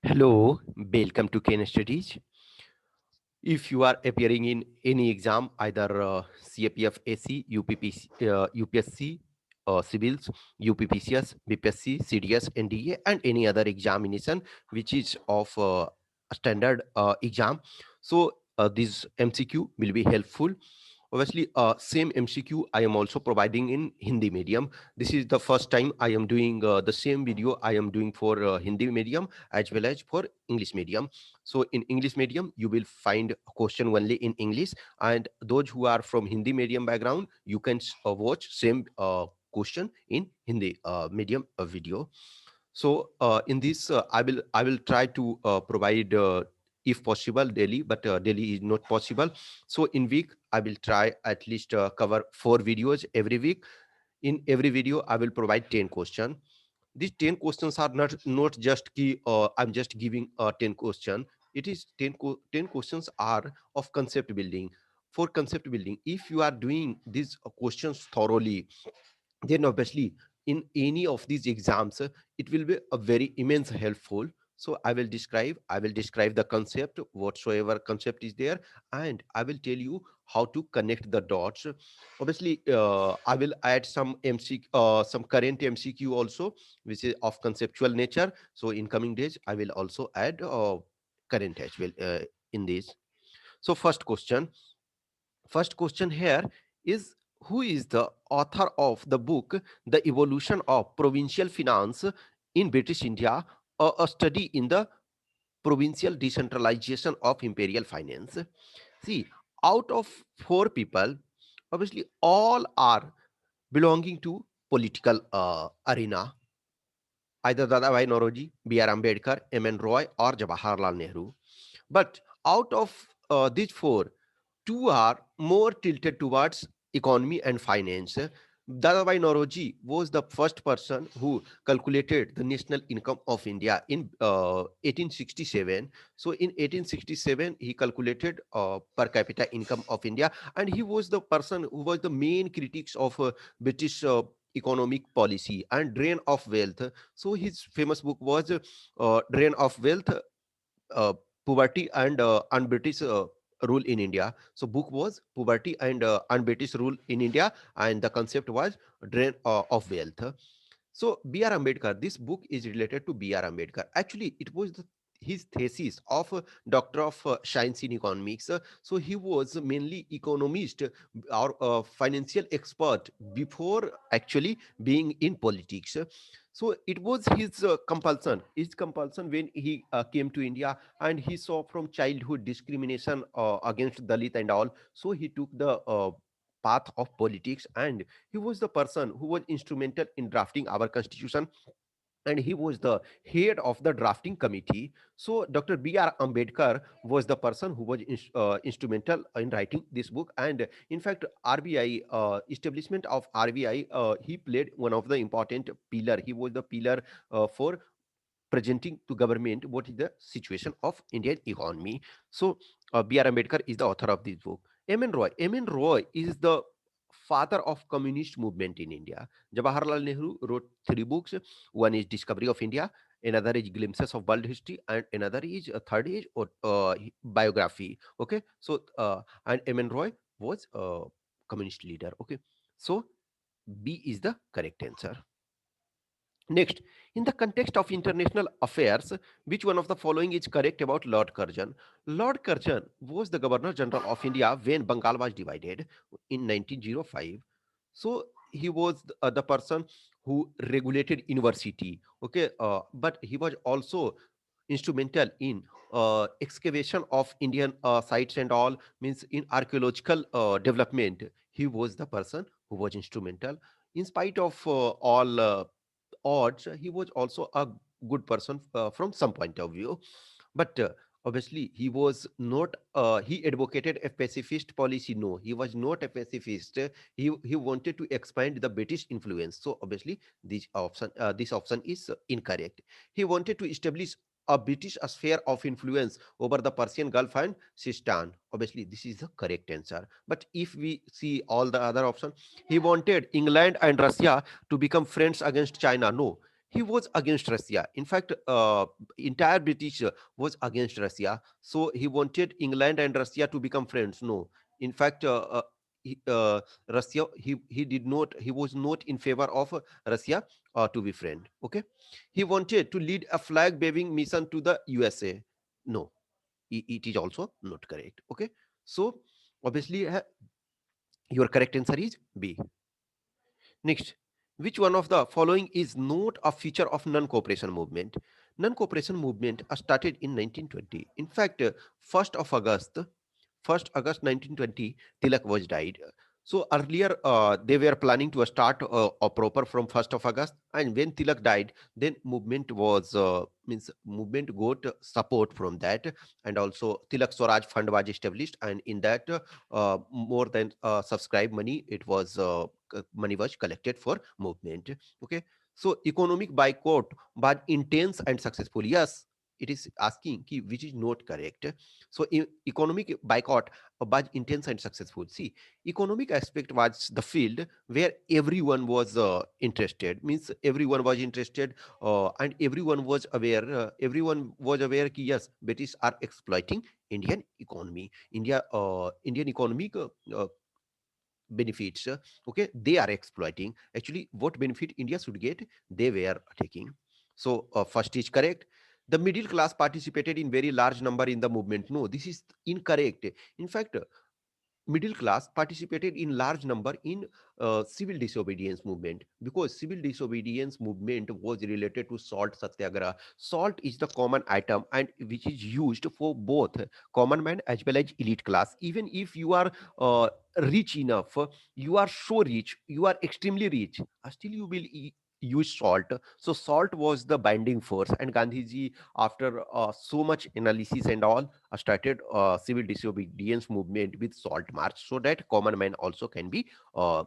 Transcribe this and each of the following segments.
Hello, welcome to Kane Studies. If you are appearing in any exam, either CAPF AC, UPSC, civils, UPPCS, BPSC, CDS, NDA, and any other examination which is of a standard exam, so this MCQ will be helpful. Obviously, same MCQ I am also providing in Hindi medium. This is the first time I am doing the same video I am doing for Hindi medium as well as for English medium. So in English medium, you will find a question only in English, and those who are from Hindi medium background, you can watch same question in Hindi medium video. So in this, I will try to provide, if possible, daily, but daily is not possible. So in week, I will try at least cover 4 videos every week. In every video, I will provide 10 questions. These 10 questions are not just key, I'm just giving 10 question. It is 10 questions are of concept building. For concept building, if you are doing these questions thoroughly, then obviously in any of these exams, it will be a very immense helpful. So I will describe the concept, whatsoever concept is there, and I will tell you how to connect the dots. Obviously, I will add some current MCQ also, which is of conceptual nature. So in coming days, I will also add current as well in this. So first question here is, who is the author of the book The Evolution of Provincial Finance in British India, a study in the provincial decentralization of imperial finance? See, out of 4 people, obviously all are belonging to political arena, either Dadabhai Nauroji, B.R. Ambedkar, M.N. Roy, or Jawaharlal Nehru. But out of these four, two are more tilted towards economy and finance. Dadabhai Nauroji was the first person who calculated the national income of India in 1867. So in 1867, he calculated per capita income of India, and he was the person who was the main critics of British economic policy and drain of wealth. So his famous book was Drain of Wealth, uh, Poverty and Un-British Rule in India. So book was Poverty and Un-British Rule in India, and the concept was Drain of Wealth. So B.R. Ambedkar, this book is related to B.R. Ambedkar. Actually, it was his thesis of Doctor of Science in Economics. So he was mainly economist or financial expert before actually being in politics. So it was his compulsion when he came to India, and he saw from childhood discrimination against Dalit and all. So he took the path of politics, and he was the person who was instrumental in drafting our constitution, and he was the head of the drafting committee. So Dr. B.R. Ambedkar was the person who was instrumental in writing this book. And in fact, RBI, establishment of RBI, he played one of the important pillar. He was the pillar for presenting to government what is the situation of Indian economy. So B.R. Ambedkar is the author of this book. M.N. Roy is the father of communist movement in India. Jawaharlal Nehru wrote 3 books. One is Discovery of India, another is Glimpses of World History, and another is a third is biography. Okay, so and M.N. Roy was a communist leader. Okay, so B is the correct answer. Next, in the context of international affairs, which one of the following is correct about Lord Curzon? Lord Curzon was the Governor General of India when Bengal was divided in 1905. So he was the person who regulated university. Okay, but he was also instrumental in excavation of Indian sites and all, means in archaeological development. He was the person who was instrumental. In spite of all odds, he was also a good person from some point of view. But obviously, he was not, he advocated a pacifist policy. No, he was not a pacifist. He wanted to expand the British influence. So obviously, this option is incorrect. He wanted to establish a British sphere of influence over the Persian Gulf and Sistan. Obviously, this is the correct answer. But if we see all the other options, he wanted England and Russia to become friends against China. No, he was against Russia. In fact, entire British was against Russia. So he wanted England and Russia to become friends. No, in fact, he, Russia, he did not. He was not in favor of Russia to be friend. Okay, he wanted to lead a flag waving mission to the USA. No, it is also not correct. Okay, so obviously your correct answer is B. Next, which one of the following is not a feature of non-cooperation movement? Non-cooperation movement started in 1920. In fact, 1st of August, 1st August 1920, Tilak was died. So earlier they were planning to start a proper from 1st of August, and when Tilak died, then movement was means movement got support from that, and also Tilak Swaraj Fund was established, and in that more than subscribed money, it was money was collected for movement. Okay, so economic boycott was intense and successful. Yes, it is asking ki which is not correct. So economic boycott was intense and successful. See, economic aspect was the field where everyone was interested, means everyone was interested, and everyone was aware ki yes, British are exploiting Indian economy, Indian economic benefits. Okay, they are exploiting. Actually, what benefit India should get, they were taking. So first is correct. The middle class participated in very large number in the movement. No, this is incorrect. In fact, middle class participated in large number in civil disobedience movement, because civil disobedience movement was related to salt satyagraha. Salt is the common item and which is used for both common man as well as elite class. Even if you are rich enough, you are so rich, you are extremely rich, still you will use salt. So salt was the binding force, and Gandhiji, after so much analysis and all, started civil disobedience movement with salt march, so that common man also uh,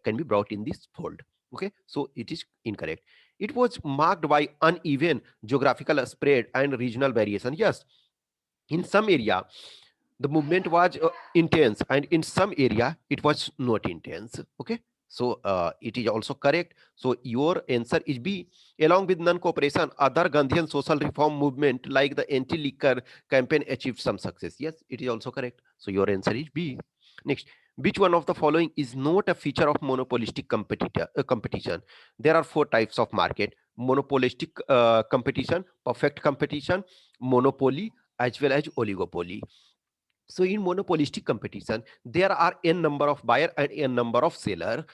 can be brought in this fold. Okay, so it is incorrect. It was marked by uneven geographical spread and regional variation. Yes, in some area the movement was intense, and in some area it was not intense. Okay, so it is also correct. So your answer is B. Along with non-cooperation, other Gandhian social reform movement like the anti-liquor campaign achieved some success. Yes, it is also correct. So your answer is B. Next, which one of the following is not a feature of monopolistic competition? There are four types of market: monopolistic competition, perfect competition, monopoly, as well as oligopoly. So in monopolistic competition, there are n number of buyer and n number of seller.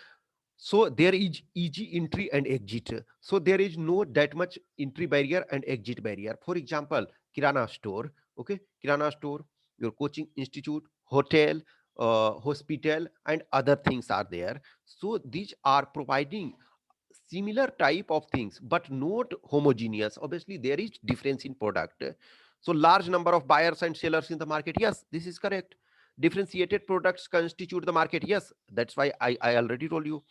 So there is easy entry and exit. So there is no that much entry barrier and exit barrier. For example, kirana store. Okay, kirana store, your coaching institute, hotel, hospital, and other things are there. So these are providing similar type of things but not homogeneous. Obviously there is difference in product. So large number of buyers and sellers in the market. Yes, this is correct. Differentiated products constitute the market. Yes, that's why I already told you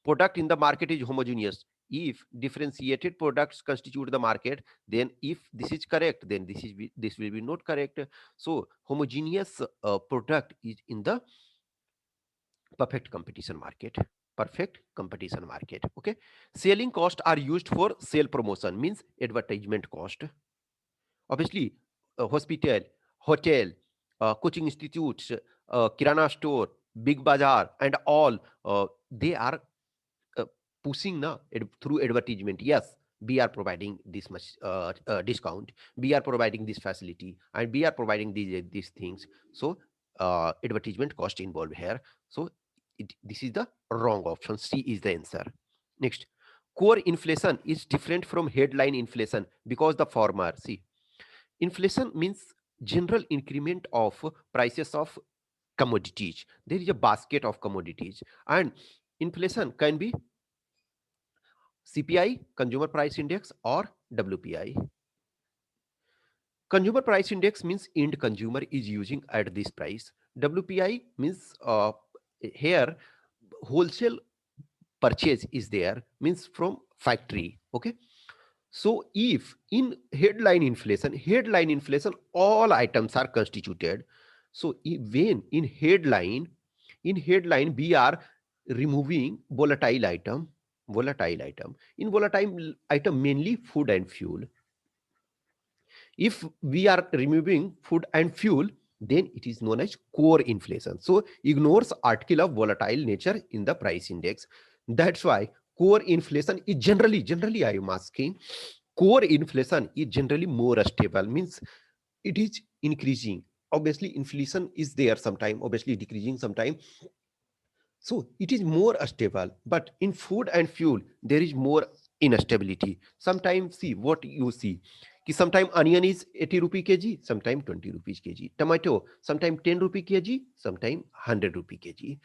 product in the market is homogeneous. If differentiated products constitute the market, then if this is correct, then this will be not correct. So homogeneous product is in the perfect competition market. Perfect competition market. Okay, selling cost are used for sale promotion, means advertisement cost. Obviously hospital, hotel, coaching institutes, kirana store, big bazaar, and all they are uh, pushing now through advertisement. Yes, we are providing this much discount, we are providing this facility, and we are providing these things. So advertisement cost involved here. So this is the wrong option. C is the answer. Next, core inflation is different from headline inflation because the former, see, inflation means general increment of prices of commodities. There is a basket of commodities, and inflation can be CPI, Consumer Price Index, or WPI. Consumer Price Index means end consumer is using at this price. WPI means here wholesale purchase is there, means from factory. Okay. So if in headline inflation, all items are constituted. So when in headline we are removing volatile item. volatile item. In volatile item, mainly food and fuel. If we are removing food and fuel, then it is known as core inflation. So ignores article of volatile nature in the price index. That's why core inflation is generally I am asking, core inflation is generally more stable, means it is increasing. Obviously inflation is there sometime, obviously decreasing sometime, so it is more stable. But in food and fuel there is more instability. Sometimes see what you see, कि sometime onion is 80 rupee kg, sometime 20 rupees kg. Tomato sometime 10 rupee kg, sometime 100 rupee kg.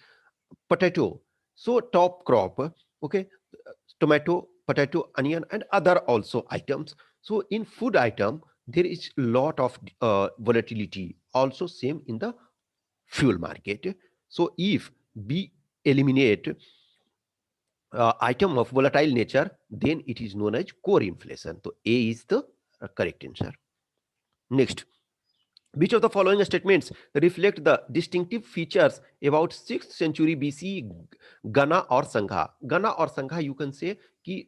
Potato, so top crop, okay, tomato, potato, onion, and other also items. So in food item there is lot of volatility. Also same in the fuel market. So if we eliminate item of volatile nature, then it is known as core inflation. So A is the correct answer. Next, which of the following statements reflect the distinctive features about 6th century BC Ghana or Sangha? Ghana or Sangha, you can say कि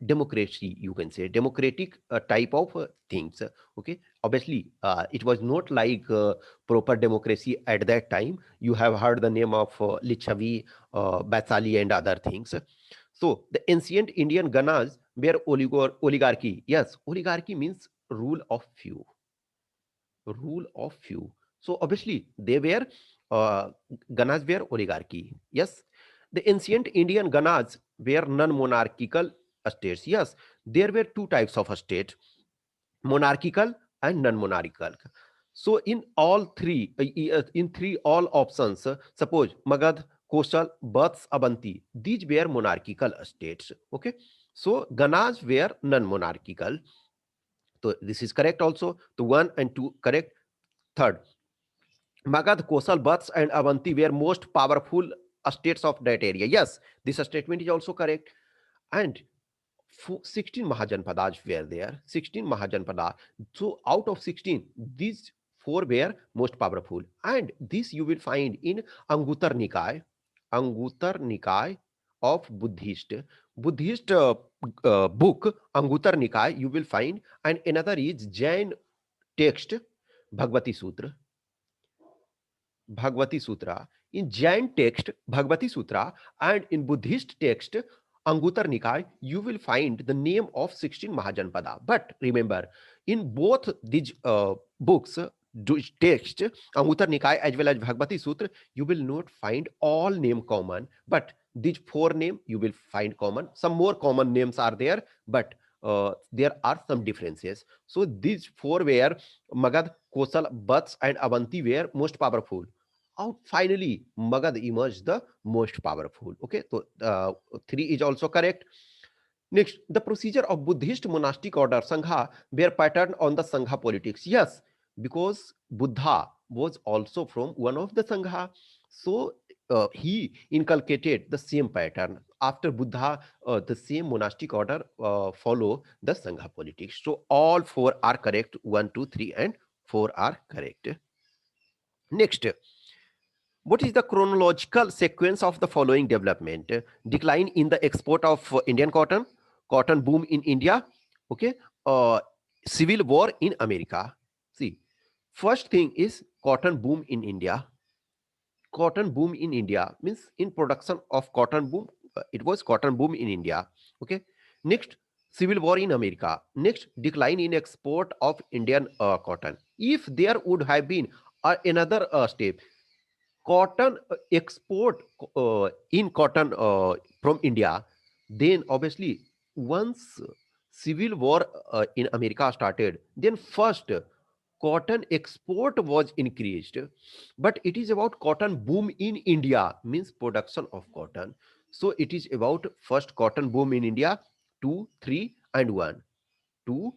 democracy, you can say democratic type of things. Okay, obviously it was not like proper democracy at that time. You have heard the name of Lichavi, Batsali, and other things. So the ancient Indian Ghanas were oligarchy. Yes, oligarchy means rule of few, rule of few. So obviously they were uh, Ganas were oligarchy. Yes, the ancient Indian Ganas were non-monarchical states. Yes, there were two types of state: monarchical and non-monarchical. So in all three, in three all options, suppose Magad, Kosal, Bats, Abanti, these were monarchical states. Okay, so Ganas were non-monarchical. So this is correct also. The one and two correct. Third, Magad, Kosal, Bats, and Avanti were most powerful states of that area. Yes, this statement is also correct. And 16 Mahajanpadas were there. 16 Mahajanpada. So out of 16, these four were most powerful. And this you will find in Angutar Nikai. Angutar Nikai of Buddhist. Buddhist book, Angutar Nikai, you will find. And another is Jain text, Bhagavati Sutra. Bhagavati Sutra. In Jain text, Bhagavati Sutra, and in Buddhist text, Angutar Nikaya, you will find the name of 16 Mahajanpada. But remember, in both these books, text, Angutar Nikaya as well as Bhagavati Sutra, you will not find all name common. But these four name you will find common. Some more common names are there, but there are some differences. So these four were Magad, Kosal, Bats, and Avanti were most powerful. Out finally Magad emerged the most powerful. Okay, so three is also correct. Next, the procedure of Buddhist monastic order Sangha were patterned on the Sangha politics. Yes, because Buddha was also from one of the Sangha, so he inculcated the same pattern. After Buddha, the same monastic order follow the Sangha politics. So all four are correct. One, two, three, and four are correct. Next, what is the chronological sequence of the following development? Decline in the export of Indian cotton, cotton boom in India, okay, uh, civil war in America. See, first thing is cotton boom in India. Cotton boom in India means in production of cotton boom, it was cotton boom in India. Okay. Next, civil war in America. Next, decline in export of Indian cotton. If there would have been another step, cotton export in cotton from India, then obviously once civil war in America started, then first cotton export was increased, but it is about cotton boom in India, means production of cotton. So it is about first cotton boom in India, 2, 3, and 1. 2,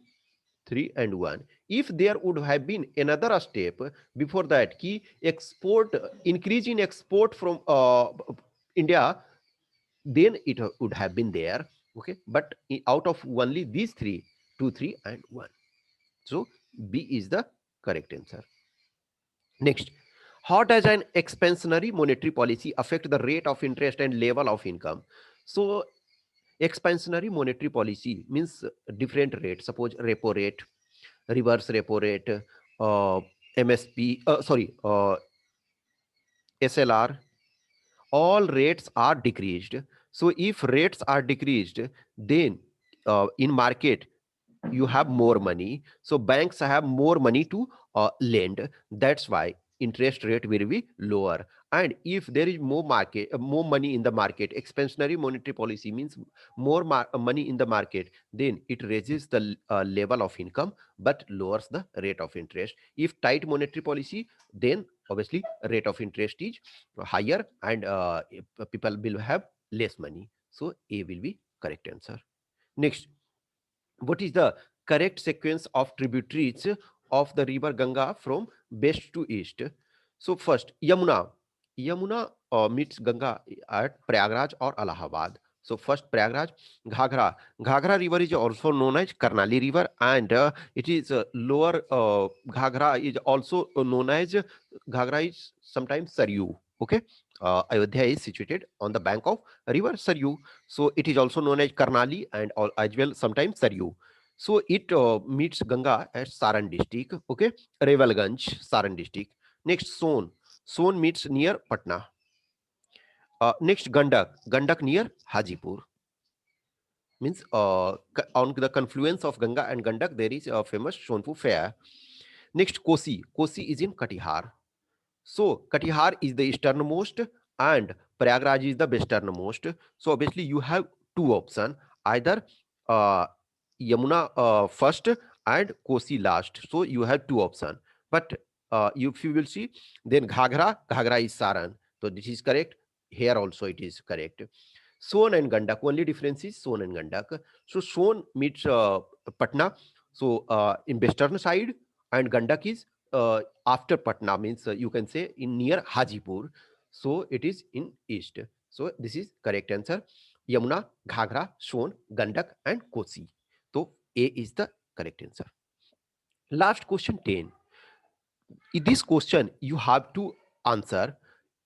3, and 1. If there would have been another step before that, key export, increase in export from India, then it would have been there. Okay, but out of only these three, 2, 3, and 1. So B is the correct answer. Next, how does an expansionary monetary policy affect the rate of interest and level of income? So Expansionary monetary policy means different rates. Suppose repo rate, reverse repo rate, uh, MSP, sorry, SLR, all rates are decreased. So if rates are decreased, then in market you have more money, so banks have more money to lend. That's why interest rate will be lower. And if there is more market, more money in the market, expansionary monetary policy means more money in the market, then it raises the level of income but lowers the rate of interest. If tight monetary policy, then obviously rate of interest is higher, and people will have less money. So A will be correct answer. Next, what is the correct sequence of tributaries of the river Ganga from west to east? So first, Yamuna. Yamuna meets Ganga at Prayagraj or Allahabad. So first Prayagraj. Ghagra. Ghagra river is also known as Karnali river, and it is lower. Ghagra is also known as Ghagra is sometimes Saryu. Okay. Ayodhya is situated on the bank of river Saryu, so it is also known as Karnali and as well sometimes Saryu. So it meets Ganga at Saran district. Okay, Revalganj, Saran district. Next, Son. Son meets near Patna. Next, Gandak. Gandak near Hajipur. Means on the confluence of Ganga and Gandak, there is a famous Shonpu fair. Next, Kosi. Kosi is in Katihar. So Katihar is the easternmost and Prayagraj is the westernmost. So obviously you have two options, either uh, Yamuna first and Kosi last. So you have two options. But if you will see, then Ghagra is Saran. So this is correct. Here also it is correct. Son and Gandak, only difference is Son and Gandak. So Son meets Patna. So in western side, and Gandak is after Patna, means you can say in near Hajipur. So it is in east. So this is correct answer. Yamuna, Ghagra, Son, Gandak, and Kosi. So A is the correct answer. Last question 10. In this question you have to answer.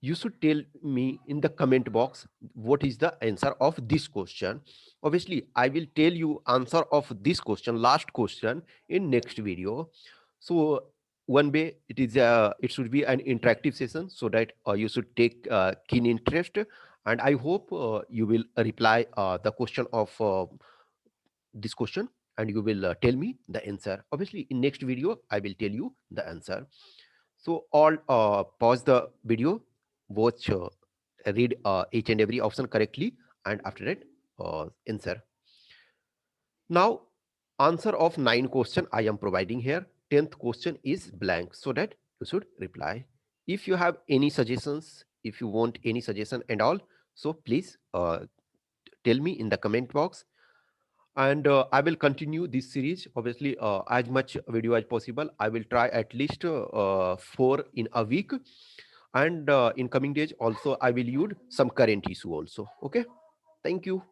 You should tell me in the comment box what is the answer of this question. Obviously I will tell you answer of this question, last question, in next video. So one way it is it should be an interactive session, so that you should take keen interest, and I hope you will reply the question of this question, and you will tell me the answer. Obviously in next video I will tell you the answer. So all pause the video, watch, read each and every option correctly, and after that answer. Now answer of 9 question I am providing here. 10th question is blank, so that you should reply. If you have any suggestions, if you want any suggestion and all, so please tell me in the comment box, and I will continue this series. Obviously as much video as possible. I will try at least 4 in a week, and in coming days also I will use some current issue also. Okay, thank you.